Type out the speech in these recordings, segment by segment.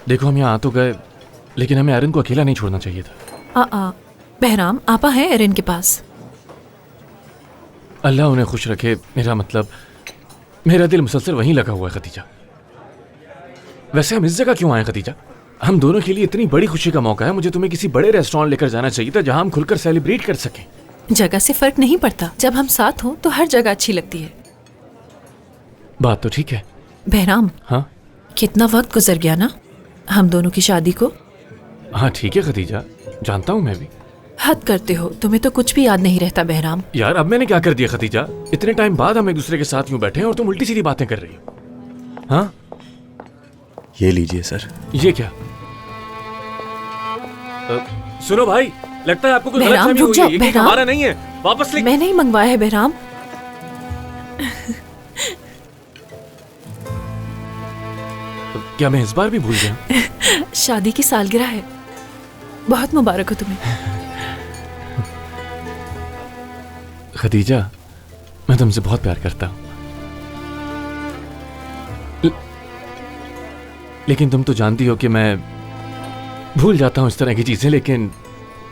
देखो हम यहाँ आ तो गए, लेकिन हमें एरन को अकेला नहीं छोड़ना चाहिए था। बहराम, आपा है एरन के पास। अल्लाह उन्हें खुश रखे। मेरा मतलब, मेरा दिल मुसलसल वहीं लगा हुआ है खदीजा। वैसे हम इस जगह क्यों आए खदीजा? हम दोनों के लिए इतनी बड़ी खुशी का मौका है, मुझे तुम्हें किसी बड़े रेस्टोरेंट लेकर जाना चाहिए था जहां हम खुलकर सेलिब्रेट कर सकें। जगह से फर्क नहीं पड़ता, जब हम साथ हों तो हर जगह अच्छी लगती है। बात तो ठीक है। बहराम, हाँ कितना वक्त गुजर गया ना हम दोनों की शादी को। हाँ ठीक है खदीजा, जानता हूँ मैं भी। हद करते हो, तुम्हें तो कुछ भी याद नहीं रहता बहराम। यार अब मैंने क्या कर दिया खदीजा? इतने टाइम बाद हम एक दूसरे के साथ यूं बैठे हैं और तुम उल्टी सीधी बातें कर रही हो। हाँ ये लीजिए सर। ये क्या? सुनो भाई, लगता है आपको कुछ बहराम, गलतफहमी रुक हुई जाओ, है। ये बहराम। हमारा नहीं है, वापस ले। मैं नहीं मंगवाया है बहराम। क्या मैं इस बार भी भूल गया? शादी की सालगिरह है, बहुत मुबारक हो तुम्हें। खदीजा, मैं तुमसे बहुत प्यार करता हूँ, लेकिन तुम तो जानती हो कि मैं भूल जाता हूँ इस तरह की चीजें, लेकिन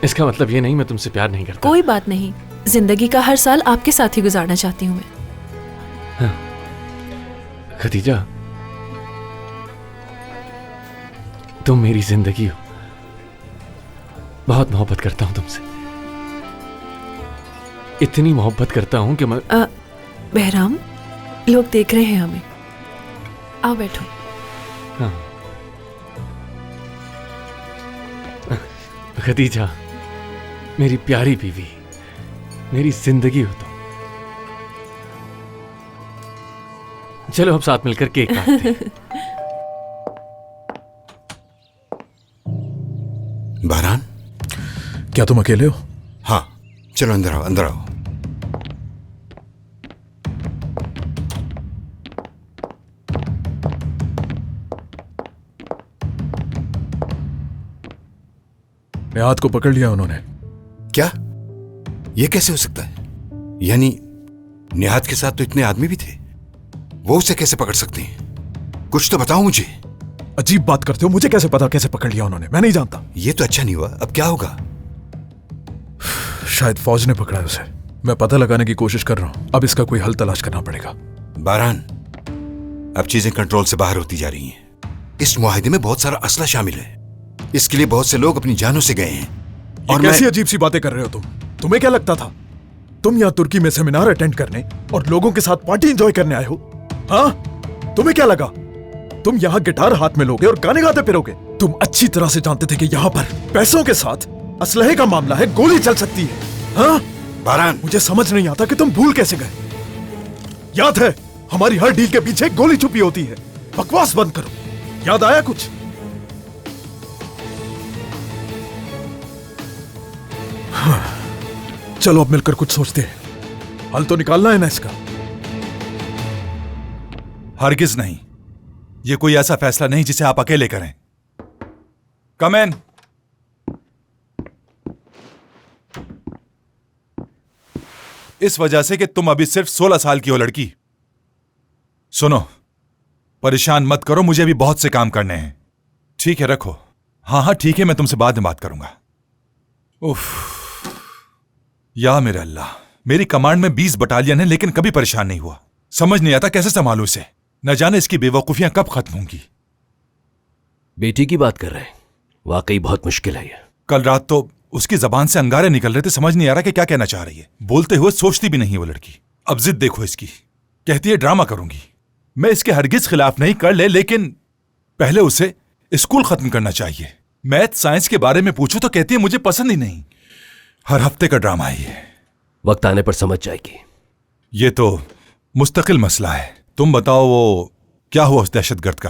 इसका मतलब ये नहीं मैं तुमसे प्यार नहीं करता। कोई बात नहीं, जिंदगी का हर साल आपके साथ ही गुजारना चाहती हूँ मैं। खदीजा, तुम मेरी जिंदगी हो। बहुत मोहब्बत करता हूं तुमसे, इतनी मोहब्बत करता हूं कि मैं बहराम, लोग देख रहे हैं हमें। आओ बैठो। हाँ। खदीजा, मेरी प्यारी बीवी, मेरी जिंदगी हो तुम। चलो अब साथ मिलकर केक काटते हैं। बहरान, क्या तुम अकेले हो? हाँ चलो अंदर आओ, अंदर आओ। निहाद को पकड़ लिया उन्होंने। क्या? यह कैसे हो सकता है? यानी निहाद के साथ तो इतने आदमी भी थे, वो उसे कैसे पकड़ सकते हैं? कुछ तो बताओ मुझे। अजीब बात करते हो, मुझे कैसे पता कैसे पकड़ लिया उन्होंने? मैं नहीं जानता। ये तो अच्छा नहीं हुआ, अब क्या होगा? शायद फौज ने पकड़ा है उसे। मैं पता लगाने की कोशिश कर रहा हूं, अब इसका कोई हल तलाश करना पड़ेगा। बहरान, अब चीजें कंट्रोल से बाहर होती जा रही हैं। इस मुआहिदे में बहुत सारा असला शामिल है, इसके लिए बहुत से लोग अपनी जानों से गए हैं। और कैसी अजीब सी बातें कर रहे हो तुम? तुम्हें क्या लगता था तुम यहाँ तुर्की में सेमिनार अटेंड करने और लोगों के साथ पार्टी एंजॉय करने आए हो? हाँ, तुम्हें क्या लगा तुम यहाँ गिटार हाथ में लोगे और गाने गाते फिरोगे? तुम अच्छी तरह से जानते थे कि यहाँ पर पैसों के साथ असलहे का मामला है, गोली चल सकती है। हाँ बहरान, मुझे समझ नहीं आता कि तुम भूल कैसे गए। याद है हमारी हर डील के पीछे एक गोली छुपी होती है। बकवास बंद करो, याद आया कुछ? चलो अब मिलकर कुछ सोचते हैं, हल तो निकालना है ना इसका। हरगिज नहीं, ये कोई ऐसा फैसला नहीं जिसे आप अकेले करें। कम इन। इस वजह से कि तुम अभी सिर्फ 16 साल की हो लड़की। सुनो, परेशान मत करो, मुझे भी बहुत से काम करने हैं। ठीक है रखो। हाँ हाँ ठीक है, मैं तुमसे बाद में बात करूंगा। उफ, या मेरे अल्लाह, मेरी कमांड में 20 बटालियन है लेकिन कभी परेशान नहीं हुआ। समझ नहीं आता कैसे संभालूं इसे। न जाने इसकी बेवकूफियां कब खत्म होंगी। बेटी की बात कर रहे हैं, वाकई बहुत मुश्किल है ये। कल रात तो उसकी जबान से अंगारे निकल रहे थे, समझ नहीं आ रहा कि क्या कहना चाह रही है। बोलते हुए सोचती भी नहीं वो लड़की। अब जिद देखो इसकी, कहती है ड्रामा करूंगी। मैं इसके हरगिज खिलाफ नहीं, कर ले, लेकिन पहले उसे स्कूल खत्म करना चाहिए। मैथ साइंस के बारे में पूछो तो कहती है मुझे पसंद ही नहीं। हर हफ्ते का ड्रामा है ये। वक्त आने पर समझ जाएगी। ये तो मुस्तकिल मसला है। तुम बताओ वो क्या हुआ उस दहशतगर्द का?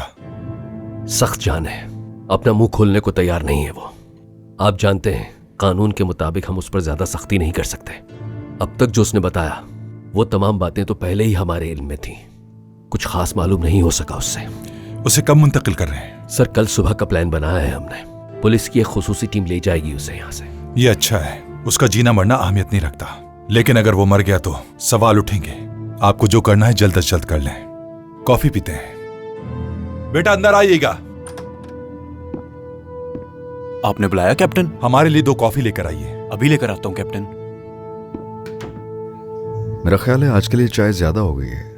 सख्त जान है, अपना मुंह खोलने को तैयार नहीं है वो। आप जानते हैं कानून के मुताबिक हम उस पर ज्यादा सख्ती नहीं कर सकते। अब तक जो उसने बताया वो तमाम बातें तो पहले ही हमारे इल्म में थी। कुछ खास मालूम नहीं हो सका उससे। उसे कब मुंतकिल कर रहे हैं? सर कल सुबह का प्लान बनाया है हमने। पुलिस की एक खुसूसी टीम ले जाएगी उसे यहाँ से। ये अच्छा है, उसका जीना मरना अहमियत नहीं रखता, लेकिन अगर वो मर गया तो सवाल उठेंगे। आपको जो करना है जल्द से जल्द कर लें। कॉफी पीते हैं। बेटा अंदर आइएगा। आपने बुलाया कैप्टन? हमारे लिए 2 कॉफी लेकर आइए। अभी लेकर आता हूँ कैप्टन। मेरा ख्याल है आज के लिए चाय ज्यादा हो गई है।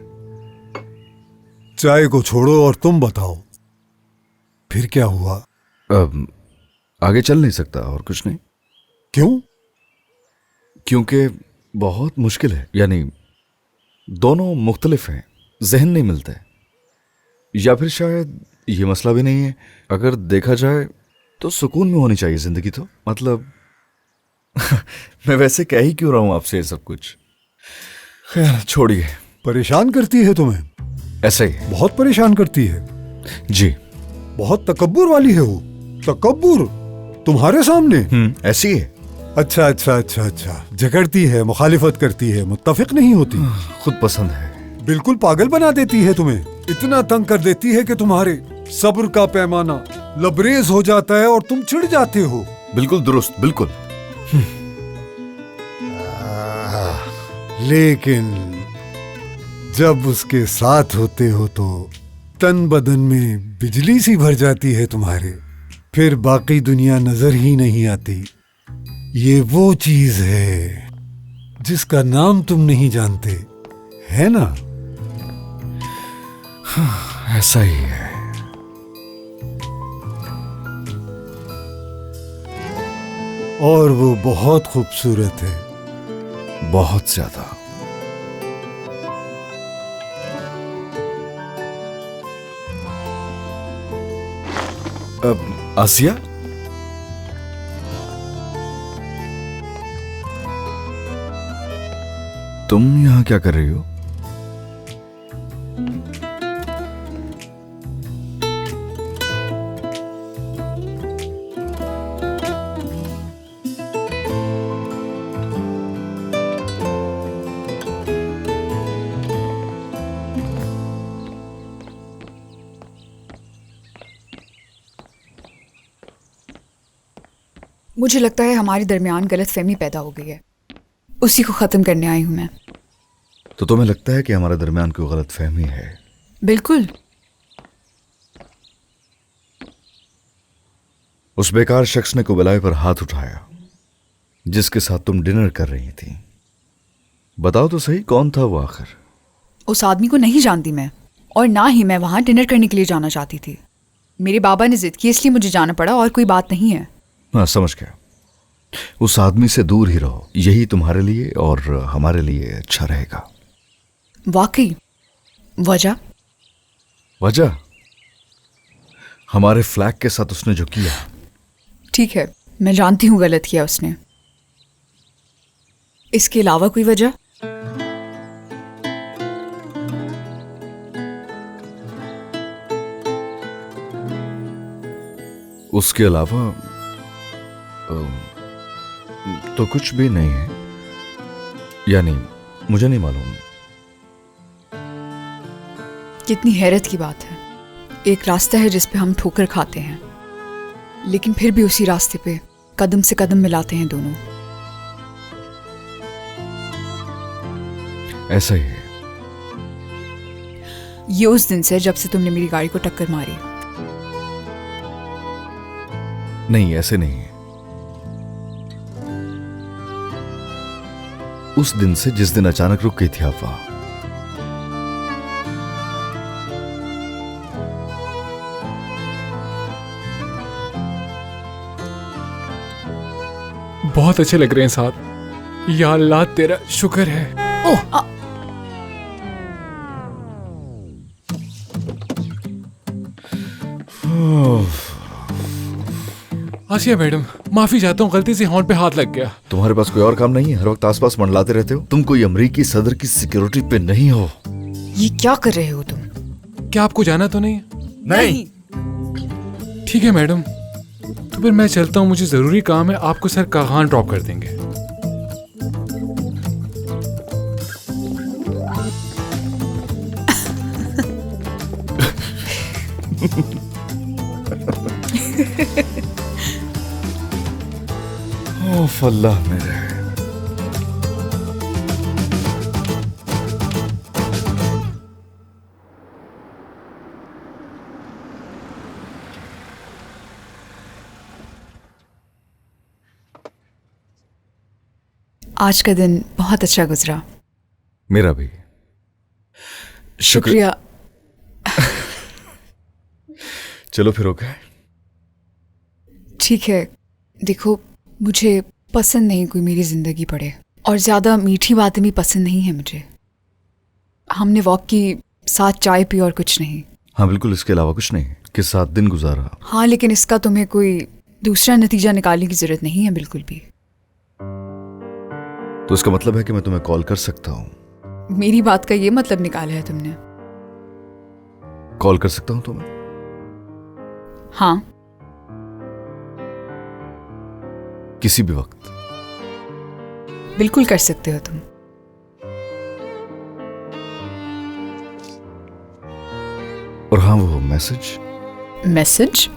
चाय को छोड़ो और तुम बताओ, फिर क्या हुआ? अब आगे चल नहीं सकता और कुछ नहीं। क्यों? क्योंकि बहुत मुश्किल है, यानी दोनों मुख्तलिफ हैं, जहन नहीं मिलते। या फिर शायद ये मसला भी नहीं है। अगर देखा जाए तो सुकून में होनी चाहिए जिंदगी तो, मतलब मैं वैसे कह ही क्यों रहा हूं आपसे ये सब कुछ। खैर छोड़िए। परेशान करती है तुम्हें? ऐसे ही। बहुत परेशान करती है? जी। बहुत तकब्बुर वाली है वो। तकब्बुर तुम्हारे सामने? ऐसी है। अच्छा अच्छा अच्छा अच्छा। झगड़ती है, मुखालिफत करती है, मुत्तफिक नहीं होती। खुद पसंद है। बिल्कुल पागल बना देती है तुम्हें। इतना तंग कर देती है कि तुम्हारे सब्र का पैमाना लबरेज हो जाता है और तुम चिढ़ जाते हो। बिल्कुल दुरुस्त, बिल्कुल। लेकिन जब उसके साथ होते हो तो तन बदन में बिजली सी भर जाती है तुम्हारे। फिर बाकी दुनिया नजर ही नहीं आती। ये वो चीज है जिसका नाम तुम नहीं जानते, है ना? ऐसा ही है। और वो बहुत खूबसूरत है, बहुत ज्यादा। अब आसिया, तुम यहां क्या कर रही हो? मुझे लगता है हमारे दरमियान गलतफहमी पैदा हो गई है, उसी को खत्म करने आई हूं मैं। तो तुम्हें लगता है कि हमारे दरमियान कोई गलतफहमी है? बिल्कुल। उस बेकार शख्स ने कुबलाई पर हाथ उठाया जिसके साथ तुम डिनर कर रही थी। बताओ तो सही, कौन था वो आखिर? उस आदमी को नहीं जानती मैं, और ना ही मैं वहां डिनर करने के लिए जाना चाहती थी। मेरे बाबा ने जिद की, इसलिए मुझे जाना पड़ा, और कोई बात नहीं है। हाँ, समझ गया। उस आदमी से दूर ही रहो, यही तुम्हारे लिए और हमारे लिए अच्छा रहेगा। वाकई? वजह? वजह हमारे फ्लैग के साथ उसने जो किया। ठीक है, मैं जानती हूं गलत किया उसने। इसके अलावा कोई वजह? उसके अलावा तो कुछ भी नहीं है, यानी मुझे नहीं मालूम। कितनी हैरत की बात है। एक रास्ता है जिस पे हम ठोकर खाते हैं, लेकिन फिर भी उसी रास्ते पे कदम से कदम मिलाते हैं दोनों। ऐसा ही है। ये उस दिन से जब से तुमने मेरी गाड़ी को टक्कर मारी। नहीं, ऐसे नहीं है। उस दिन से जिस दिन अचानक रुक गई थी आप वहां। बहुत अच्छे लग रहे हैं साहब। या अल्लाह तेरा शुक्र है। आसिया मैडम, माफी चाहता हूँ, गलती से हॉर्न पे हाथ लग गया। तुम्हारे पास कोई और काम नहीं है? हर वक्त आसपास मंडलाते रहते हो। तुम कोई अमरीकी सदर की सिक्योरिटी पे नहीं हो। ये क्या कर रहे हो तुम? क्या आपको जाना तो नहीं? नहीं। ठीक है मैडम, तो फिर मैं चलता हूँ, मुझे जरूरी काम है। आपको सर कहाँ ड्रॉप कर देंगे। ओह अल्लाह मेरे। आज का दिन बहुत अच्छा गुजरा। मेरा भी। शुक्रिया। चलो फिर हो गया। ठीक है, देखो मुझे पसंद नहीं कोई मेरी जिंदगी पड़े, और ज्यादा मीठी बातें भी पसंद नहीं है मुझे। हमने वॉक की, साथ चाय पी और कुछ नहीं। हाँ बिल्कुल, इसके अलावा कुछ नहीं कि 7 दिन गुजारा। हाँ, लेकिन इसका तुम्हें कोई दूसरा नतीजा निकालने की जरूरत नहीं है बिल्कुल भी। तो इसका मतलब है कि मैं तुम्हें कॉल कर सकता हूँ? मेरी बात का ये मतलब निकाला है तुमने? कॉल कर सकता हूँ तुम्हें? हाँ, किसी भी वक्त? बिल्कुल कर सकते हो तुम। और हाँ, वो मैसेज मैसेज?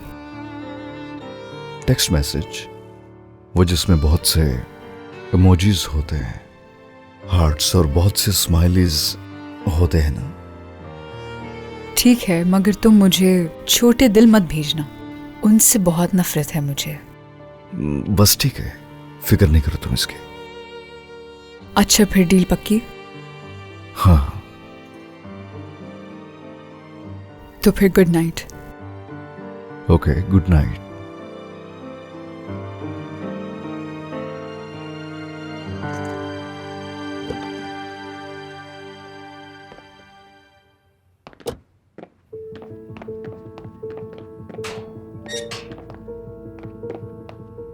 टेक्स्ट मैसेज, वो जिसमें बहुत से इमोजीज होते हैं, हार्ट्स और बहुत से स्माइलीज होते हैं ना। ठीक है, मगर तुम मुझे छोटे दिल मत भेजना, उनसे बहुत नफरत है मुझे। बस ठीक है, फिक्र नहीं करो तुम इसकी। अच्छा, फिर डील पक्की? हाँ। तो फिर good night. Okay, good night.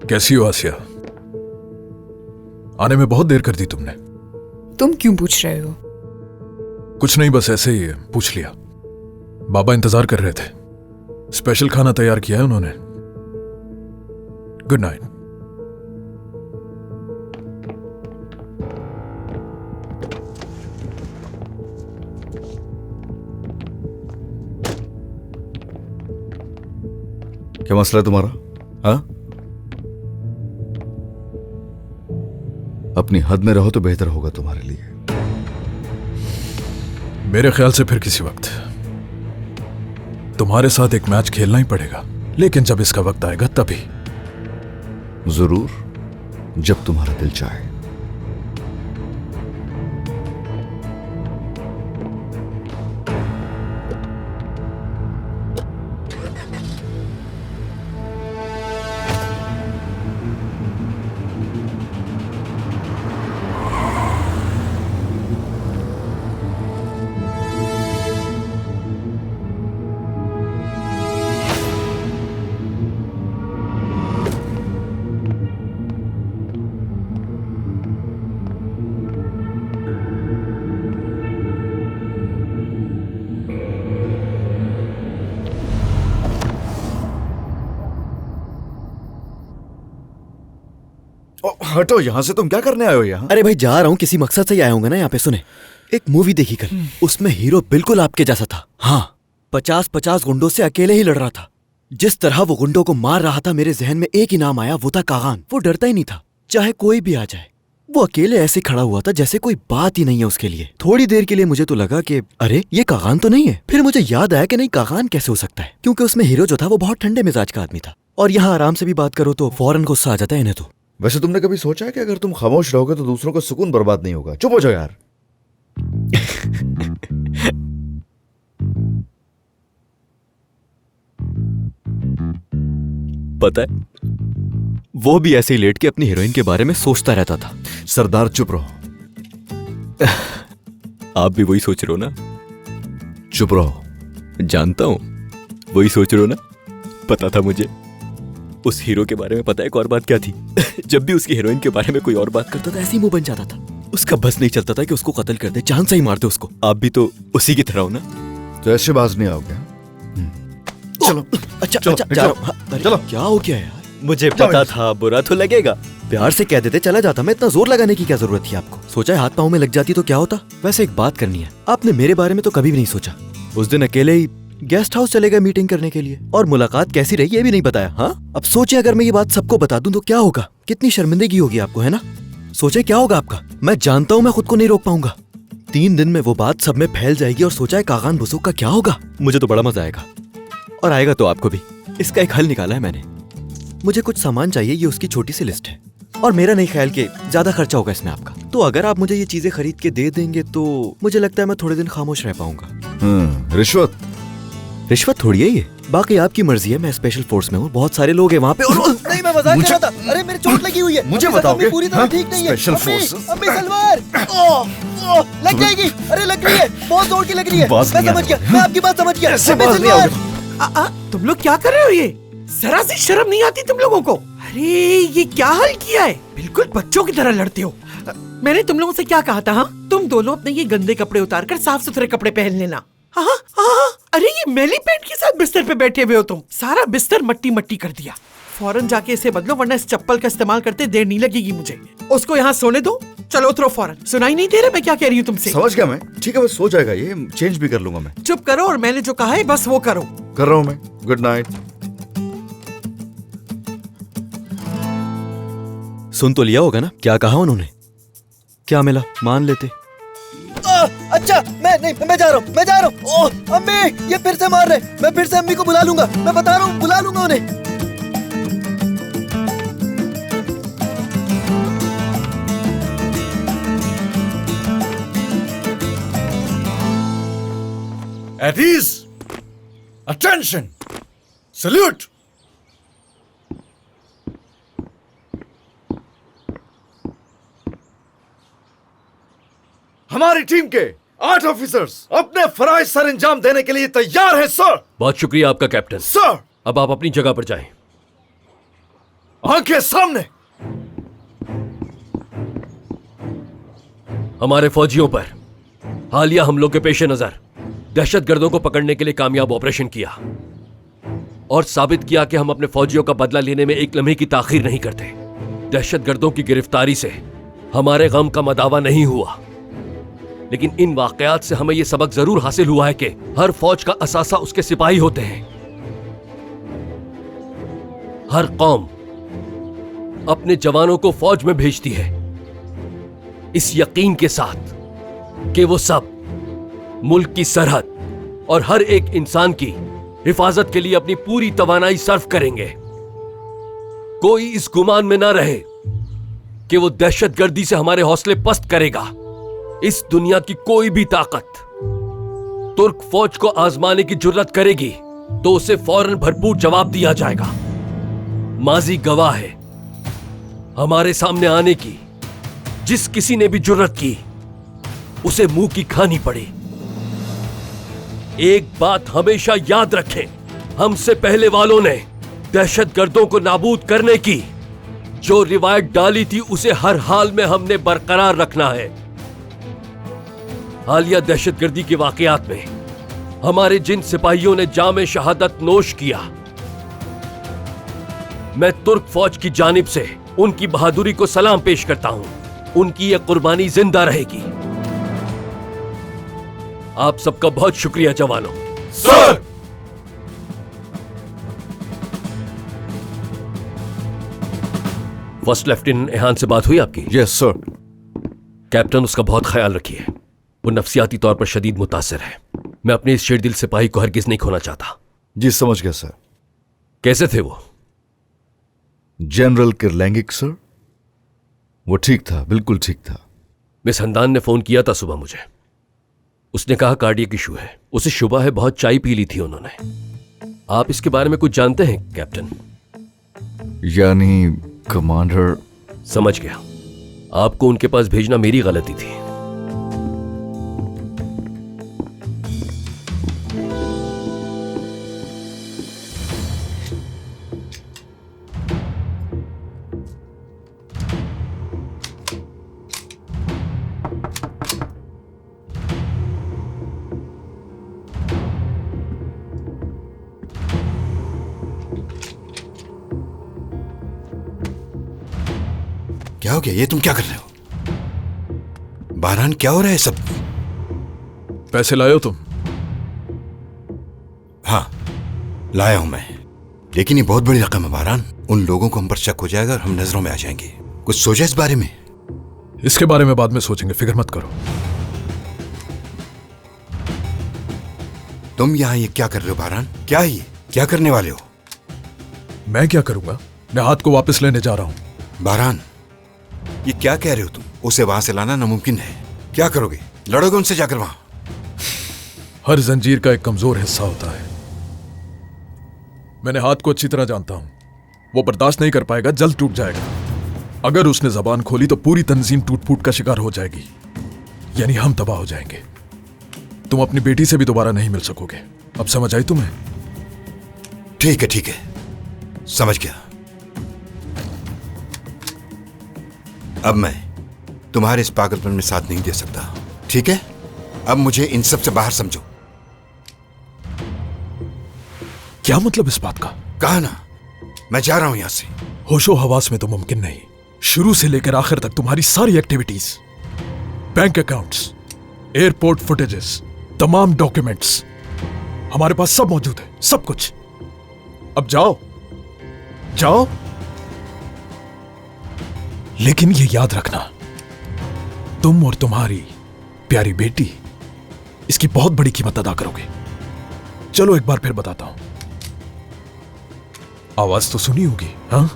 कैसी हो आसिया? आने में बहुत देर कर दी तुमने। तुम क्यों पूछ रहे हो? कुछ नहीं, बस ऐसे ही पूछ लिया। बाबा इंतजार कर रहे थे, स्पेशल खाना तैयार किया है उन्होंने। Good night. क्या मसला है तुम्हारा? हाँ, अपनी हद में रहो तो बेहतर होगा तुम्हारे लिए। मेरे ख्याल से फिर किसी वक्त तुम्हारे साथ एक मैच खेलना ही पड़ेगा, लेकिन जब इसका वक्त आएगा तभी। जरूर, जब तुम्हारा दिल चाहे। हटो यहाँ से, तुम क्या करने आए हो यहाँ? अरे भाई, जा रहा हूँ, किसी मकसद से ही आया होंगे ना यहाँ पे। सुने, एक मूवी देखी कल, उसमें हीरो बिल्कुल आपके जैसा था। हाँ, 50-50 गुंडों से अकेले ही लड़ रहा था। जिस तरह वो गुंडों को मार रहा था, मेरे जहन में एक ही नाम आया, वो था कागान। वो डरता ही नहीं था, चाहे कोई भी आ जाए। वो अकेले ऐसे खड़ा हुआ था जैसे कोई बात ही नहीं है उसके लिए। थोड़ी देर के लिए मुझे तो लगा कि अरे ये कागान तो नहीं है। फिर मुझे याद आया कि नहीं, कागान कैसे हो सकता है, क्योंकि उसमें हीरो जो था वो बहुत ठंडे मिजाज का आदमी था, और यहाँ आराम से भी बात करो तो फौरन गुस्सा आ जाता है इन्हें तो। वैसे तुमने कभी सोचा है कि अगर तुम खामोश रहोगे तो दूसरों का सुकून बर्बाद नहीं होगा? चुप हो जाओ यार। पता है, वो भी ऐसे ही लेट के अपनी हीरोइन के बारे में सोचता रहता था। सरदार चुप रहो। आप भी वही सोच रहे हो ना? चुप रहो। जानता हूं, वही सोच रहे हो ना? पता था मुझे। उस हीरो के बारे में पता है एक और बात क्या थी? जब भी उसकी हीरोइन के बारे में कोई और बात करता था, ऐसे ही मुंह बन जाता था। उसका बस नहीं चलता था कि उसको कत्ल कर दे, जान से ही मार दे उसको। आप भी तो उसी की तरह हो ना? तो ऐसे बाज नहीं आओगे? चलो अच्छा चलो, अच्छा, चलो, चलो। क्या हो गया यार? मुझे पता था बुरा तो लगेगा। प्यार से कह देते चला जाता, मैं इतना जोर लगाने की क्या जरूरत थी आपको? सोचा है हाथ पांव में लग जाती तो क्या होता? वैसे एक बात करनी है, आपने मेरे बारे में तो कभी भी नहीं सोचा। उस दिन अकेले ही गेस्ट हाउस चले गए मीटिंग करने के लिए, और मुलाकात कैसी रही ये भी नहीं बताया। हाँ, अब सोचे अगर मैं ये बात सबको बता दूं तो क्या होगा? कितनी शर्मिंदगी होगी आपको, है ना? सोचे क्या होगा आपका? मैं जानता हूं मैं खुद को नहीं रोक पाऊंगा। 3 दिन में वो बात सब में फैल जाएगी, और सोचा है कागान बुजुर्ग का क्या होगा? मुझे तो बड़ा मजा आएगा, और आएगा तो आपको भी। इसका एक हल निकाला है मैंने। मुझे कुछ सामान चाहिए, ये उसकी छोटी सी लिस्ट है। और मेरा नहीं ख्याल कि ज्यादा खर्चा होगा इसमें आपका। तो अगर आप मुझे ये चीजें खरीद के दे देंगे तो मुझे लगता है मैं थोड़े दिन खामोश रह पाऊंगा। रिश्वत? रिश्वत थोड़ी है ये, बाकी आपकी मर्जी है। मैं स्पेशल फोर्स में हूँ, बहुत सारे लोग हैं वहाँ पे। और नहीं, मैं मजाक कर रहा था। अरे मेरी चोट लगी हुई है, मुझे अभी बताओगे? पूरी तरह ठीक नहीं है। Special forces? अम्मी सलवार, लग जाएगी। अरे लग रही है, बहुत जोर की लग रही है। मैं समझ गया, मैं आपकी बात समझ गया। अम्मी सलवार, तुम लोग क्या कर रहे हो? ये जरा सी शर्म नहीं आती तुम लोगों को? अरे ये क्या हाल किया है, बिल्कुल बच्चों की तरह लड़ते हो। मैंने तुम लोगों से क्या कहा था? तुम दोनों अपने ये गंदे कपड़े उतार कर साफ सुथरे कपड़े पहन लेना। अरे ये मैली पैंट के साथ बिस्तर पे बैठे हुए हो तुम, सारा बिस्तर मट्टी मट्टी कर दिया। फौरन जाके इसे बदलो वरना इस चप्पल का इस्तेमाल करते देर नहीं लगेगी मुझे। उसको यहाँ सोने दो, चलो उतरो फौरन। सुनाई नहीं दे रहा मैं क्या कह रही हूँ तुमसे? समझ गया मैं, ठीक है बस सो जाएगा, ये चेंज भी कर लूंगा मैं। चुप करो और मैंने जो कहा है बस वो करो। कर रहा हूँ मैं। Good night. सुन तो लिया होगा ना क्या कहा उन्होंने? क्या मिला? मान लेते। अच्छा मैं जा रहा हूँ। अम्मी ये फिर से मार रहे। मैं फिर से अम्मी को बुला लूंगा, मैं बता रहा हूँ, बुला लूंगा उन्हें। At ease! Attention! Salute! हमारी टीम के 8 ऑफिसर्स अपने फराइज सर अंजाम देने के लिए तैयार हैं सर। बहुत शुक्रिया आपका कैप्टन। सर अब आप अपनी जगह पर जाएं। आंखें सामने। हमारे फौजियों पर हालिया हमलों के पेश नजर दहशतगर्दों को पकड़ने के लिए कामयाब ऑपरेशन किया और साबित किया कि हम अपने फौजियों का बदला लेने में एक लम्हे की ताखीर नहीं करते। दहशतगर्दों की गिरफ्तारी से हमारे गम का मदावा नहीं हुआ, लेकिन इन वाकयात से हमें यह सबक जरूर हासिल हुआ है कि हर फौज का असासा उसके सिपाही होते हैं। हर कौम अपने जवानों को फौज में भेजती है इस यकीन के साथ कि वो सब मुल्क की सरहद और हर एक इंसान की हिफाजत के लिए अपनी पूरी तवानाई सर्फ करेंगे। कोई इस गुमान में ना रहे कि वो दहशतगर्दी से हमारे हौसले पस्त करेगा। इस दुनिया की कोई भी ताकत तुर्क फौज को आजमाने की जुर्रत करेगी तो उसे फौरन भरपूर जवाब दिया जाएगा। माजी गवाह है, हमारे सामने आने की जिस किसी ने भी जुर्रत की उसे मुंह की खानी पड़ी। एक बात हमेशा याद रखें, हमसे पहले वालों ने दहशतगर्दों को नाबूद करने की जो रिवायत डाली थी उसे हर हाल में हमने बरकरार रखना है। हालिया दहशतगर्दी के वाकयात में हमारे जिन सिपाहियों ने जामे शहादत नोश किया, मैं तुर्क फौज की जानिब से उनकी बहादुरी को सलाम पेश करता हूं। उनकी यह कुर्बानी जिंदा रहेगी। आप सबका बहुत शुक्रिया जवानों। सर फर्स्ट लेफ्टिनेंट एहान से बात हुई आपकी? Yes sir. कैप्टन उसका बहुत ख्याल रखिए, वो नफसियाती तौर पर शदीद मुतासिर है। मैं अपने इस शेरदिल सिपाही को हरगिज नहीं खोना चाहता। जी समझ गया सर। कैसे थे वो? जनरल किरलैंगिक सर, वो ठीक था, बिल्कुल ठीक था। मिस हंदान ने फोन किया था सुबह मुझे। उसने कहा कार्डियक इशू है। उसे शुबह है बहुत चाय पी ली थी उन्होंने। आप इसके बारे में कुछ जानते हैं कैप्टन? यानी कमांडर? समझ गया, आपको उनके पास भेजना मेरी गलती थी। क्या हो गया? ये तुम क्या कर रहे हो? बहरान क्या हो रहा है सब? पैसे लाए हो तुम? हाँ लाया हूं मैं, लेकिन ये बहुत बड़ी रकम है बहरान। उन लोगों को हम पर शक हो जाएगा और हम नजरों में आ जाएंगे। कुछ सोचा इस बारे में? इसके बारे में बाद में सोचेंगे, फिक्र मत करो। तुम यहां ये क्या कर रहे हो बहरान? क्या है ये? क्या करने वाले हो? मैं क्या करूंगा? मैं हाथ को वापस लेने जा रहा हूं। बहरान ये क्या कह रहे हो तुम? उसे वहां से लाना नामुमकिन है। क्या करोगे? लड़ोगे उनसे जाकर वहां? हर जंजीर का एक कमजोर हिस्सा होता है। मैंने हाथ को अच्छी तरह जानता हूं। वो बर्दाश्त नहीं कर पाएगा, जल्द टूट जाएगा। अगर उसने जबान खोली तो पूरी तंजीम टूट फूट का शिकार हो जाएगी, यानी हम तबाह हो जाएंगे। तुम अपनी बेटी से भी दोबारा नहीं मिल सकोगे। अब समझ आई तुम्हें? ठीक है, समझ गया। अब मैं तुम्हारे इस पागलपन में साथ नहीं दे सकता, ठीक है? अब मुझे इन सब से बाहर समझो। क्या मतलब इस बात का? कहा ना, मैं जा रहा हूं यहां से। होशो हवास में तो मुमकिन नहीं। शुरू से लेकर आखिर तक तुम्हारी सारी activities, bank accounts, airport footages, तमाम डॉक्यूमेंट्स हमारे पास सब मौजूद है, सब कुछ। अब जाओ जाओ, लेकिन ये याद रखना, तुम और तुम्हारी प्यारी बेटी इसकी बहुत बड़ी कीमत अदा करोगे। चलो एक बार फिर बताता हूं। आवाज तो सुनी होगी, हाँ?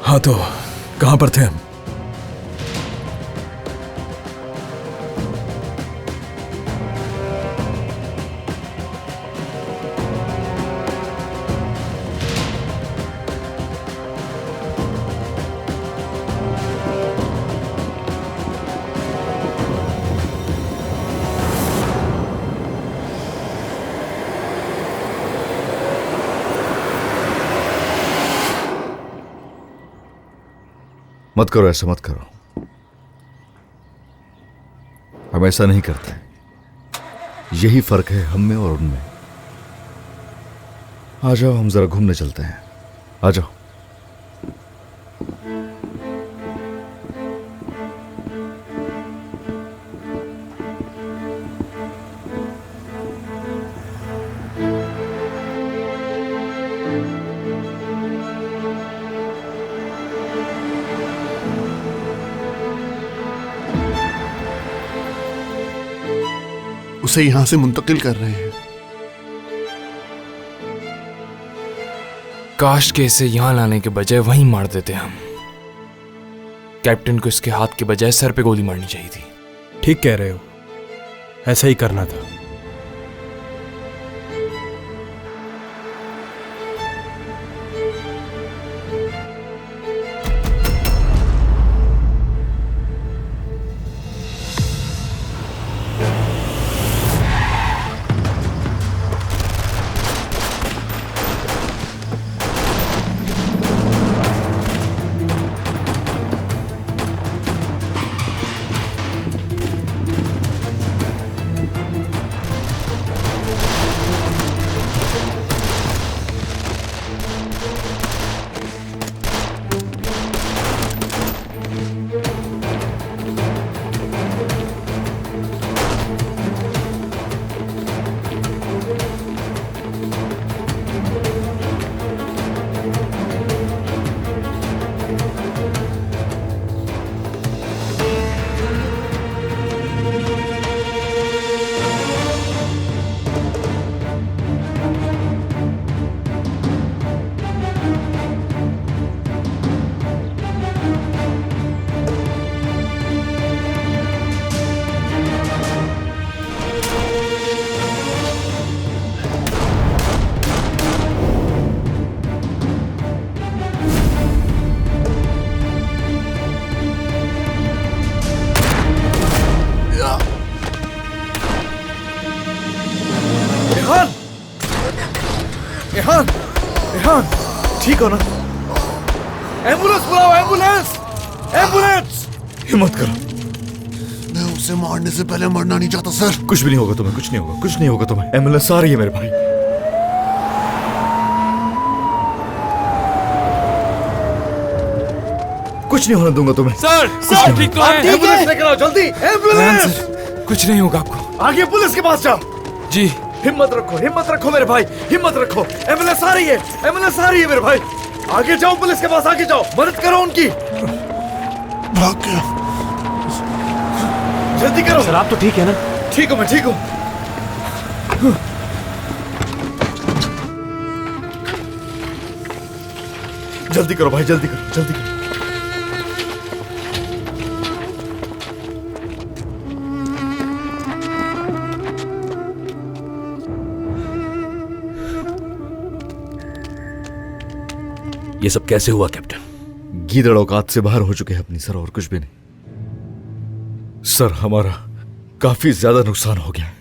हाँ, तो कहां पर थे हम? मत करो, ऐसा मत करो। हम ऐसा नहीं करते। यही फर्क है हम में और उनमें। आ जाओ, हम जरा घूमने चलते हैं। आ जाओ। उसे यहां से मुंतकिल कर रहे हैं। काश के इसे यहां लाने के बजाय वहीं मार देते हम। कैप्टन को इसके हाथ के बजाय सर पे गोली मारनी चाहिए थी। ठीक कह रहे हो, ऐसा ही करना था। रेहान, ठीक हो ना? एम्बुलेंस बुलाओ, एम्बुलेंस! एम्बुलेंस! हिम्मत करो। मैं उसे मारने से पहले मरना नहीं चाहता सर। कुछ भी नहीं होगा तुम्हें, कुछ नहीं होगा, कुछ नहीं होगा तुम्हें। एम्बुलेंस आ रही है मेरे भाई। कुछ नहीं होने दूंगा तुम्हें। सर, सर ठीक तो है। एम्बुलेंस लेकर आओ जल्दी, एम्बुलेंस! कुछ नहीं होगा आपको। आगे पुलिस के पास जाओ। जी। हिम्मत रखो मेरे भाई, हिम्मत रखो। एम्बुलेंस आ रही है, एम्बुलेंस आ रही है मेरे भाई। आगे जाओ, पुलिस के पास आगे जाओ, मदद करो उनकी। भाग गया। जल्दी करो। सर आप तो ठीक है ना? ठीक हूं, मैं ठीक हूं। जल्दी करो भाई, जल्दी करो, जल्दी करो। ये सब कैसे हुआ कैप्टन? गीदड़ औकात से बाहर हो चुके हैं अपनी सर, और कुछ भी नहीं। सर, हमारा काफी ज्यादा नुकसान हो गया है।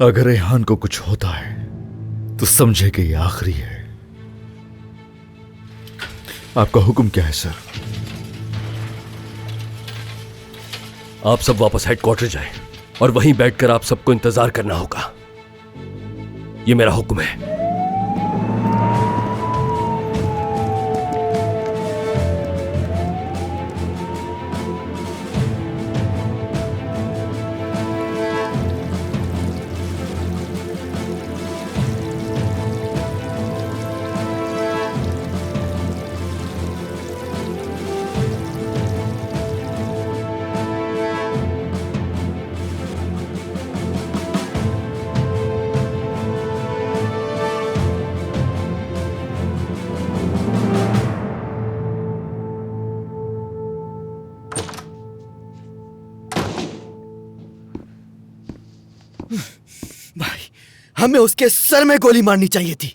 अगर रेहान को कुछ होता है तो समझे कि ये आखिरी है। आपका हुक्म क्या है सर? आप सब वापस हेडक्वार्टर जाएं और वहीं बैठकर आप सबको इंतजार करना होगा। ये मेरा हुक्म है। हमें उसके सर में गोली मारनी चाहिए थी।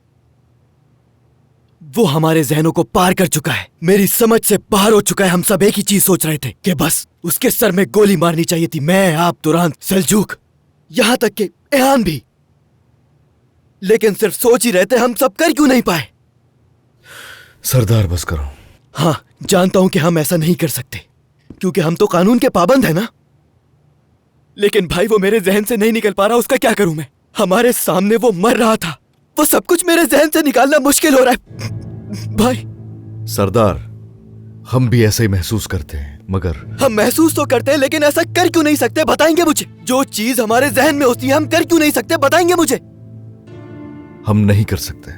वो हमारे जहनों को पार कर चुका है, मेरी समझ से बाहर हो चुका है। हम सब एक ही चीज सोच रहे थे कि बस उसके सर में गोली मारनी चाहिए थी। मैं, आप, तुरान, सल्जूक, यहां तक कि एहान भी। लेकिन सिर्फ सोच ही रहे थे, हम सब कर क्यों नहीं पाए? सरदार बस करो। हाँ, जानता हूं कि हम ऐसा नहीं कर सकते क्योंकि हम तो कानून के पाबंद है ना। लेकिन भाई, वो मेरे जहन से नहीं निकल पा रहा, उसका क्या करूं मैं? हमारे सामने वो मर रहा था, वो सब कुछ मेरे जहन से निकालना मुश्किल हो रहा है भाई। सरदार, हम भी ऐसे ही महसूस करते हैं, मगर हम महसूस तो करते हैं, लेकिन ऐसा कर क्यों नहीं सकते? बताएंगे मुझे? जो चीज हमारे जहन में होती है हम कर क्यों नहीं सकते? बताएंगे मुझे? हम नहीं कर सकते,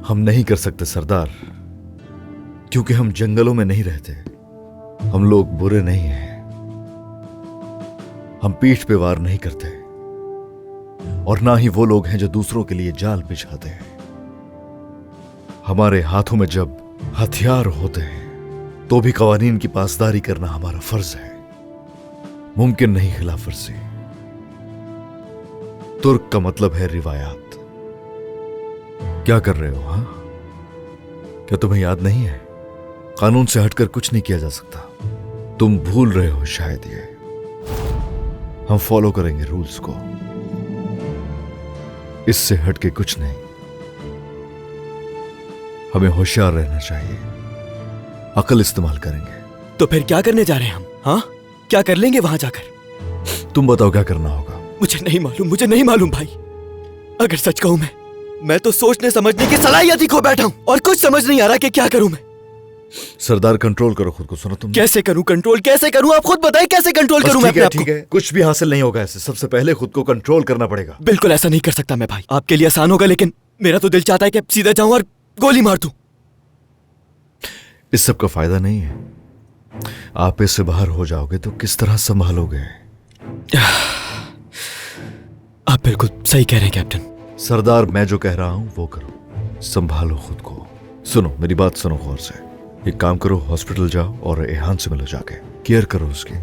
हम नहीं कर सकते सरदार, क्योंकि हम जंगलों में नहीं रहते। हम लोग बुरे नहीं हैं, हम पीठ पे वार नहीं करते, और ना ही वो लोग हैं जो दूसरों के लिए जाल बिछाते हैं। हमारे हाथों में जब हथियार होते हैं तो भी कवानीन की पासदारी करना हमारा फर्ज है, मुमकिन नहीं खिलाफ वर्जी। तुर्क का मतलब है रिवायात। क्या कर रहे हो? हाँ, क्या तुम्हें याद नहीं है? कानून से हटकर कुछ नहीं किया जा सकता। तुम भूल रहे हो शायद। ये हम फॉलो करेंगे रूल्स को, इससे हटके कुछ नहीं। हमें होशियार रहना चाहिए, अकल इस्तेमाल करेंगे। तो फिर क्या करने जा रहे हैं हम? हाँ, क्या कर लेंगे वहां जाकर? तुम बताओ क्या करना होगा। मुझे नहीं मालूम, मुझे नहीं मालूम भाई। अगर सच कहूं मैं तो सोचने समझने की सलाहियत ही खो बैठा हूं और कुछ समझ नहीं आ रहा कि क्या करूं मैं। सरदार, कंट्रोल करो खुद को। सुनो, तुम कैसे करूं कंट्रोल? कैसे करूं? आप खुद बताएं, कैसे कंट्रोल करूं मैं अपने आप को? ठीक है, कुछ भी हासिल नहीं होगा ऐसे। सबसे पहले खुद को कंट्रोल करना पड़ेगा। बिल्कुल ऐसा नहीं कर सकता मैं भाई। आपके लिए आसान होगा, लेकिन मेरा तो दिल चाहता है कि सीधा जाऊं और गोली मार दूं। इस सब का फायदा नहीं है। आप इससे बाहर हो जाओगे तो किस तरह संभालोगे? आप बिल्कुल सही कह रहे हैं कैप्टन। सरदार, मैं जो कह रहा हूं वो करो, संभालो खुद को। सुनो, मेरी बात सुनो गौर से। एक काम करो, हॉस्पिटल जाओ और एहान से मिलो जाके, केयर करो उसकी।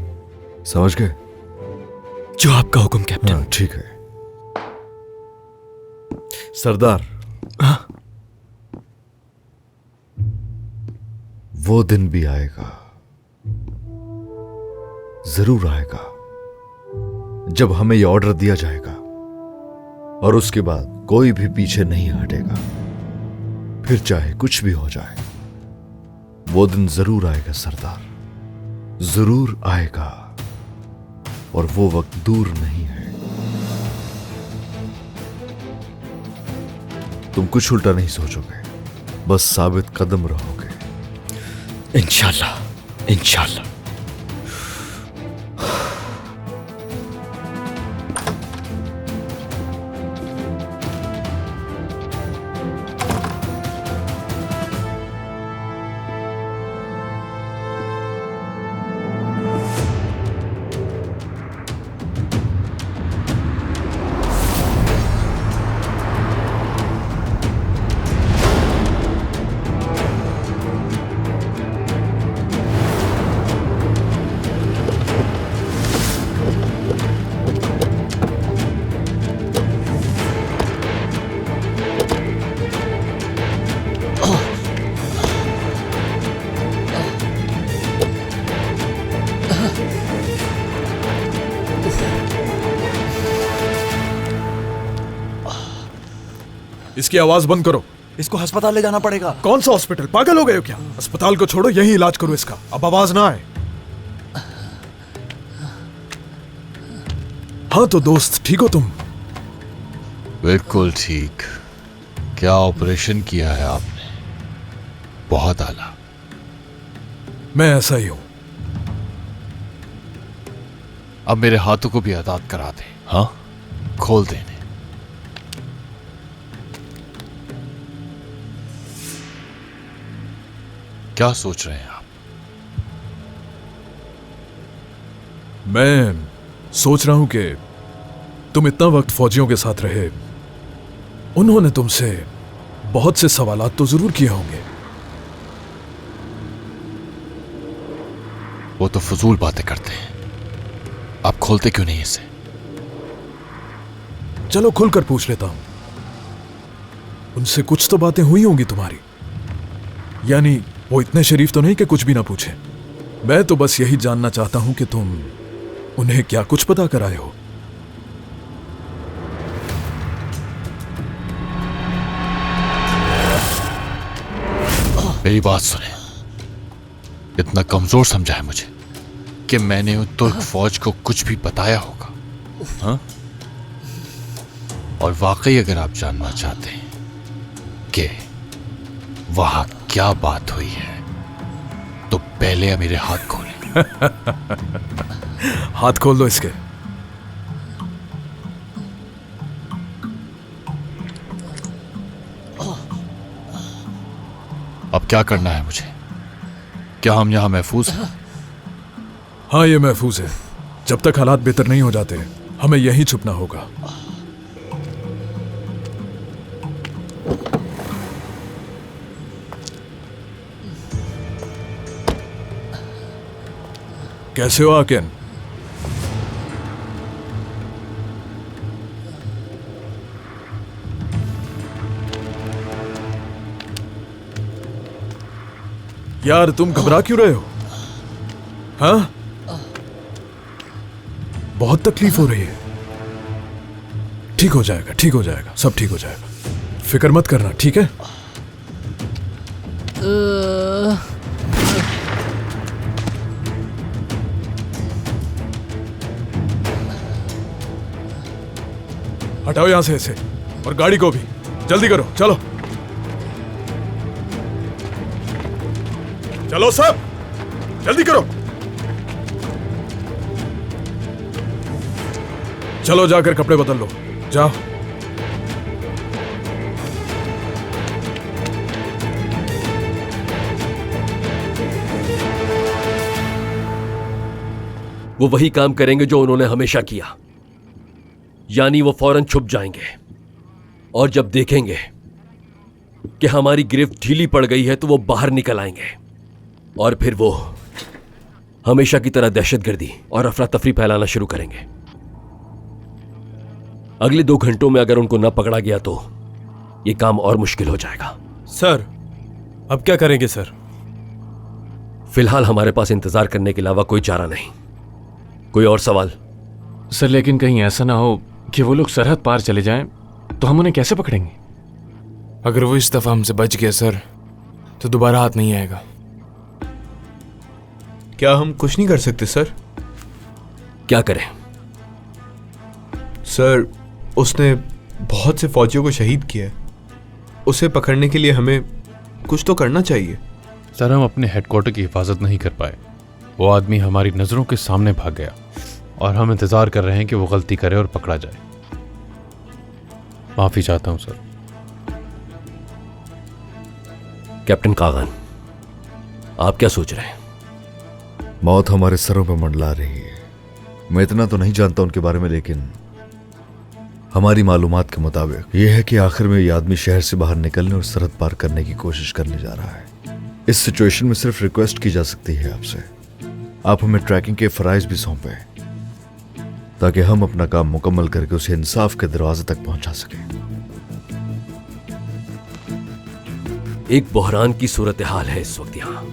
समझ गए? जो आपका हुक्म कैप्टन। हाँ, ठीक है सरदार। हाँ? वो दिन भी आएगा, जरूर आएगा, जब हमें यह ऑर्डर दिया जाएगा और उसके बाद कोई भी पीछे नहीं हटेगा, फिर चाहे कुछ भी हो जाए। वो दिन जरूर आएगा सरदार, जरूर आएगा, और वो वक्त दूर नहीं है। तुम कुछ उल्टा नहीं सोचोगे, बस साबित कदम रहोगे। इंशाल्लाह, इंशाल्लाह। इसकी आवाज बंद करो। इसको अस्पताल ले जाना पड़ेगा। कौन सा हॉस्पिटल, पागल हो गए हो क्या? अस्पताल को छोड़ो, यही इलाज करो इसका, अब आवाज ना आए। हाँ तो दोस्त, ठीक हो तुम? बिल्कुल ठीक। क्या ऑपरेशन किया है आपने? बहुत आला। मैं ऐसा ही हूं। अब मेरे हाथों को भी आजाद करा दे। हाँ, खोल देने। क्या सोच रहे हैं आप? मैं सोच रहा हूं कि तुम इतना वक्त फौजियों के साथ रहे, उन्होंने तुमसे बहुत से सवालात तो जरूर किए होंगे। वो तो फजूल बातें करते हैं, आप खोलते क्यों नहीं इसे? चलो खुलकर पूछ लेता हूं। उनसे कुछ तो बातें हुई होंगी तुम्हारी, यानी वो इतने शरीफ तो नहीं कि कुछ भी ना पूछे। मैं तो बस यही जानना चाहता हूं कि तुम उन्हें क्या कुछ पता कराए हो। मेरी बात सुने। इतना कमजोर समझा है मुझे कि मैंने उन तुर्क फौज को कुछ भी बताया होगा? हाँ? और वाकई अगर आप जानना चाहते हैं कि वहां क्या बात हुई है, तो पहले मेरे हाथ खोलें। हाथ खोल दो इसके। अब क्या करना है मुझे? क्या हम यहां महफूज हैं? हाँ, ये महफूज है। जब तक हालात बेहतर नहीं हो जाते, हमें यहीं छुपना होगा। कैसे हो आकेन? यार तुम घबरा क्यों रहे हो? हाँ? बहुत तकलीफ हो रही है। ठीक हो जाएगा, ठीक हो जाएगा, सब ठीक हो जाएगा। फिक्र मत करना, ठीक है? हटाओ यहां से इसे, और गाड़ी को भी। जल्दी करो, चलो चलो सब, जल्दी करो। चलो जाकर कपड़े बदल लो, जाओ। वो वही काम करेंगे जो उन्होंने हमेशा किया, यानी वो फौरन छुप जाएंगे और जब देखेंगे कि हमारी गिरफ्त ढीली पड़ गई है तो वो बाहर निकल आएंगे और फिर वो हमेशा की तरह दहशतगर्दी और अफरा तफरी फैलाना शुरू करेंगे। अगले 2 घंटों में अगर उनको न पकड़ा गया तो ये काम और मुश्किल हो जाएगा। सर, अब क्या करेंगे सर? फिलहाल हमारे पास इंतजार करने के अलावा कोई चारा नहीं। कोई और सवाल? सर, लेकिन कहीं ऐसा ना हो कि वो लोग सरहद पार चले जाएं, तो हम उन्हें कैसे पकड़ेंगे? अगर वो इस दफा हमसे बच गया सर, तो दोबारा हाथ नहीं आएगा। क्या हम कुछ नहीं कर सकते सर? क्या करें? सर, उसने बहुत से फौजियों को शहीद किया है। उसे पकड़ने के लिए हमें कुछ तो करना चाहिए। सर, हम अपने हेडक्वार्टर की हिफाजत नहीं कर पाए। वो आदमी हमारी नजरों के सामने भाग गया और हम इंतजार कर रहे हैं कि वो गलती करे और पकड़ा जाए। माफी चाहता हूं सर। कैप्टन कागान, आप क्या सोच रहे हैं? मौत हमारे सरों पर मंडला रही है। मैं इतना तो नहीं जानता उनके बारे में, लेकिन हमारी मालूमात के मुताबिक यह है कि आखिर में यह आदमी शहर से बाहर निकलने और सरहद पार करने की कोशिश करने जा रहा है। इस सिचुएशन में सिर्फ रिक्वेस्ट की जा सकती है आपसे, आप हमें ट्रैकिंग के फराइज भी सौंपें ताकि हम अपना काम मुकम्मल करके उसे इंसाफ के दरवाजे तक पहुंचा सकें। एक बहरान की सूरत हाल है इस वक्त यहां।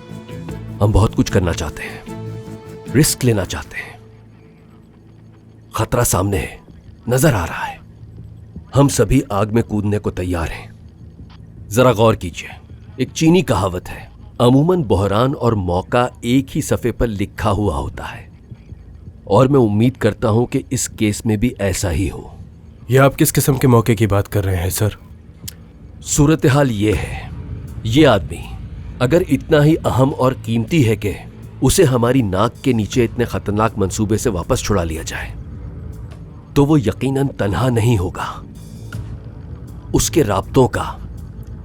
हम बहुत कुछ करना चाहते हैं, रिस्क लेना चाहते हैं। खतरा सामने है, नजर आ रहा है। हम सभी आग में कूदने को तैयार हैं, जरा गौर कीजिए, एक चीनी कहावत है, अमूमन बहरान और मौका एक ही सफ़े पर लिखा हुआ होता है, और मैं उम्मीद करता हूं कि इस केस में भी ऐसा ही हो। यह आप किस किस्म के मौके की बात कर रहे हैं सर? सूरत हाल ये है, ये आदमी अगर इतना ही अहम और कीमती है कि उसे हमारी नाक के नीचे इतने खतरनाक मंसूबे से वापस छुड़ा लिया जाए, तो वो यकीनन तन्हा नहीं होगा। उसके राब्तों का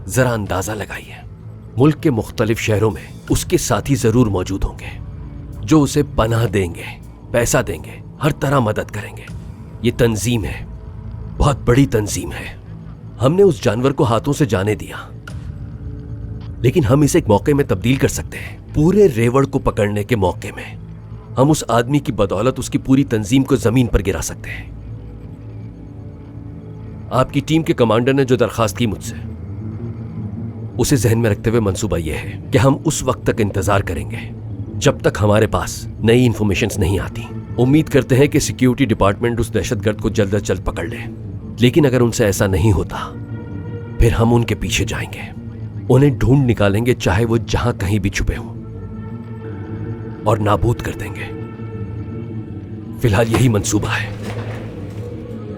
जरा अंदाजा लगाइए। मुल्क के मुख्तलिफ शहरों में उसके साथी जरूर मौजूद होंगे जो उसे पनाह देंगे, पैसा देंगे, हर तरह मदद करेंगे। ये तंजीम है, बहुत बड़ी तंजीम है। हमने उस जानवर को हाथों से जाने दिया, लेकिन हम इसे एक मौके में तब्दील कर सकते हैं। पूरे रेवड़ को पकड़ने के मौके में हम उस आदमी की बदौलत उसकी पूरी तंजीम को जमीन पर गिरा सकते हैं। आपकी टीम के कमांडर ने जो दरखास्त की मुझसे, उसे जहन में रखते हुए मंसूबा यह है कि हम उस वक्त तक इंतजार करेंगे जब तक हमारे पास नई इंफॉर्मेशंस नहीं आती। उम्मीद करते हैं कि सिक्योरिटी डिपार्टमेंट उस दहशतगर्द को जल्द अज जल्द पकड़ ले, लेकिन अगर उनसे ऐसा नहीं होता फिर हम उनके पीछे जाएंगे, उन्हें ढूंढ निकालेंगे, चाहे वो जहां कहीं भी छुपे हों, और नाबूद कर देंगे। फिलहाल यही मंसूबा है।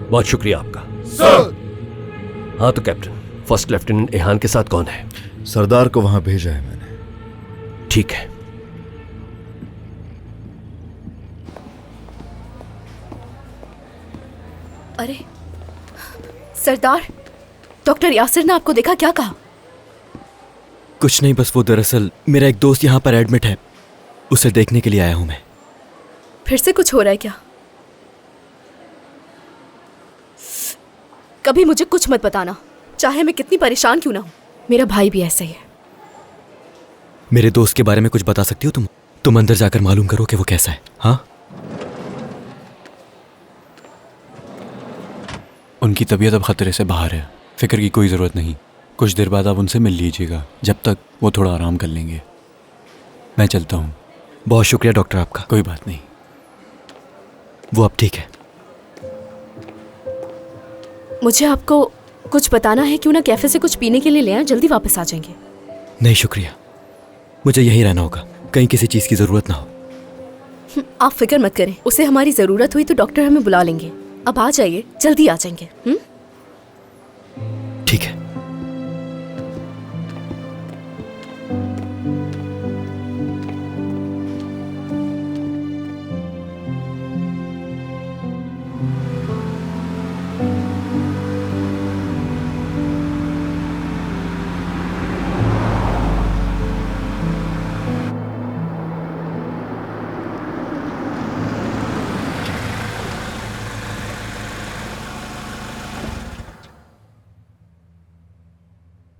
बहुत शुक्रिया आपका सर। हाँ तो कैप्टन, फर्स्ट लेफ्टिनेंट एहान के साथ कौन है? सरदार को वहां भेजा है मैंने। ठीक है। अरे सरदार, डॉक्टर यासिर ने आपको देखा, क्या कहा? कुछ नहीं, बस वो दरअसल मेरा एक दोस्त यहाँ पर एडमिट है, उसे देखने के लिए आया हूं मैं। फिर से कुछ हो रहा है क्या? कभी मुझे कुछ मत बताना, चाहे मैं कितनी परेशान क्यों ना हूं। मेरा भाई भी ऐसा ही है। मेरे दोस्त के बारे में कुछ बता सकती हो तुम अंदर जाकर मालूम करो कि वो कैसा है। हाँ, उनकी तबीयत अब खतरे से बाहर है, फिक्र की कोई ज़रूरत नहीं। कुछ देर बाद आप उनसे मिल लीजिएगा, जब तक वो थोड़ा आराम कर लेंगे। मैं चलता हूँ। बहुत शुक्रिया डॉक्टर आपका। कोई बात नहीं, वो अब ठीक है। मुझे आपको कुछ बताना है, क्यों ना कैफे से कुछ पीने के लिए ले आएं, जल्दी वापस आ जाएंगे। नहीं शुक्रिया, मुझे यहीं रहना होगा, कहीं किसी चीज़ की ज़रूरत ना हो। आप फिक्र मत करें, उसे हमारी ज़रूरत हुई तो डॉक्टर हमें बुला लेंगे। अब आ जाइए, जल्दी आ जाएंगे। ठीक है।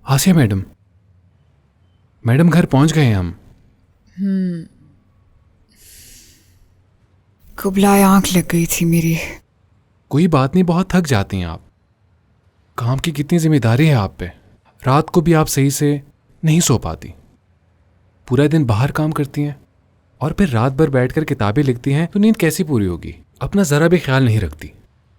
आसिया मैडम, मैडम घर पहुंच गए हैं हम। कुबलाए आंख लग गई थी मेरी। कोई बात नहीं, बहुत थक जाती हैं आप। काम की कितनी जिम्मेदारी है आप पे। रात को भी आप सही से नहीं सो पाती, पूरा दिन बाहर काम करती हैं और फिर रात भर बैठकर किताबें लिखती हैं, तो नींद कैसी पूरी होगी? अपना जरा भी ख्याल नहीं रखती।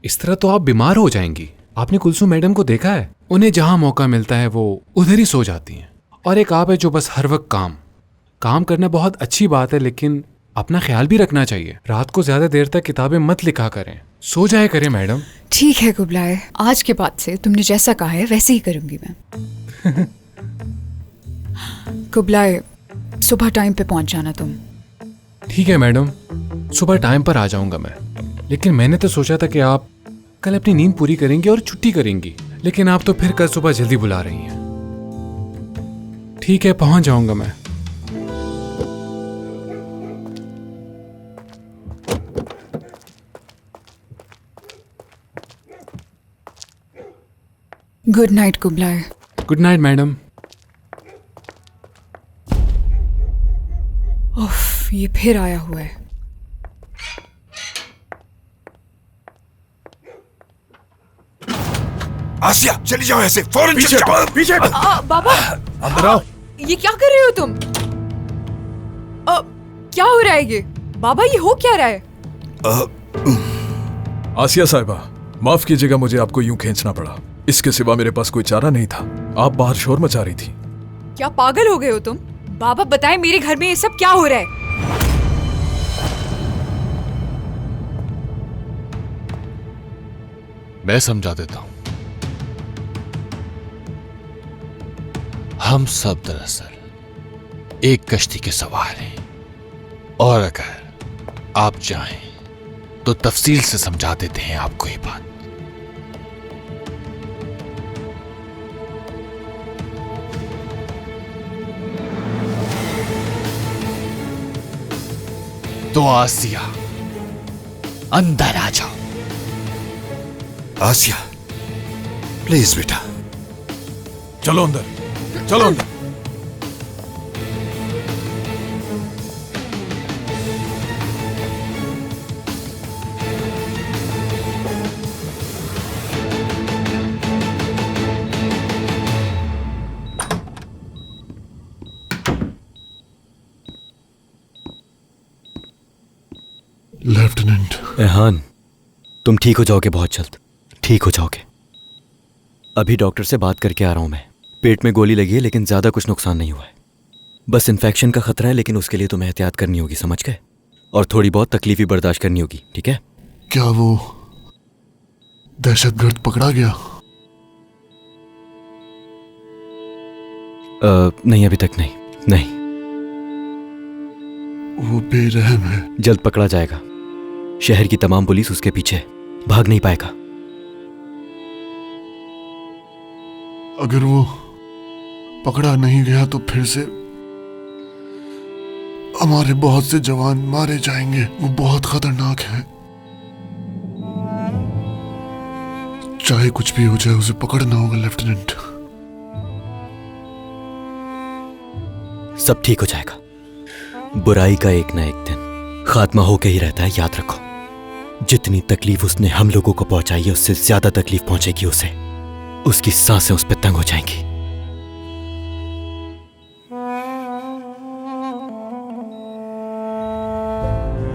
इस तरह तो आप बीमार हो जाएंगी। आपने कुलसुम मैडम को देखा है, उन्हें जहां मौका मिलता है वो उधर ही सो जाती हैं। और एक आप है जो बस हर वक्त काम करना बहुत अच्छी बात है, लेकिन अपना ख्याल भी रखना चाहिए। रात को ज्यादा देर तक किताबें मत लिखा करें, सो जाया करें मैडम। ठीक है कुबलाए, आज के बाद से तुमने जैसा कहा है वैसे ही करूंगी मैं। कुबलाए, सुबह टाइम पे पहुंच जाना तुम। ठीक है मैडम, सुबह टाइम पर आ जाऊंगा मैं। लेकिन मैंने तो सोचा था कि आप कल अपनी नींद पूरी करेंगी और छुट्टी करेंगी, लेकिन आप तो फिर कल सुबह जल्दी बुला रही हैं। ठीक है, पहुंच जाऊंगा मैं। Good night Kublai. Good night madam. उफ, ये फिर आया हुआ है। आसिया, चली जाओ ऐसे, फौरन पीछे चली जाओ। पीछे बाबा, अंदर आओ। ये क्या कर रहे हो तुम? क्या हो रहा है ये? बाबा, ये हो क्या रहा है? आसिया साहिबा, माफ कीजिएगा, मुझे आपको यूं खींचना पड़ा। इसके सिवा मेरे पास कोई चारा नहीं था। आप बाहर शोर मचा रही थी। क्या पागल हो गए हो तुम? बाबा बताएं मेरे घर में ये सब क्या हो रहा है? मैं समझा देता हूं। हम सब दरअसल एक कश्ती के सवार हैं, और अगर आप चाहें तो तफसील से समझा देते हैं आपको ये बात। तो आसिया, अंदर आ जाओ। आसिया, प्लीज बेटा। चलो अंदर, चलो अंदर। लेफ्टिनेंट एहान, तुम ठीक हो जाओगे बहुत जल्द, ठीक हो जाओगे। अभी डॉक्टर से बात करके आ रहा हूं मैं। पेट में गोली लगी है लेकिन ज्यादा कुछ नुकसान नहीं हुआ है, बस इन्फेक्शन का खतरा है, लेकिन उसके लिए तुम्हें एहतियात करनी होगी, समझ गए? और थोड़ी बहुत तकलीफ भी बर्दाश्त करनी होगी, ठीक है? क्या वो दहशतगर्द पकड़ा गया? नहीं, अभी तक नहीं। नहीं, वो बेरहम है। जल्द पकड़ा जाएगा। शहर की तमाम पुलिस उसके पीछे है, भाग नहीं पाएगा। अगर वो पकड़ा नहीं गया तो फिर से हमारे बहुत से जवान मारे जाएंगे। वो बहुत खतरनाक है। चाहे कुछ भी हो जाए उसे पकड़ना होगा लेफ्टिनेंट। सब ठीक हो जाएगा। बुराई का एक ना एक दिन खात्मा होके ही रहता है, याद रखो। जितनी तकलीफ उसने हम लोगों को पहुंचाई है उससे ज्यादा तकलीफ पहुंचेगी उसे। उसकी सांसें उस पर तंग हो जाएंगी।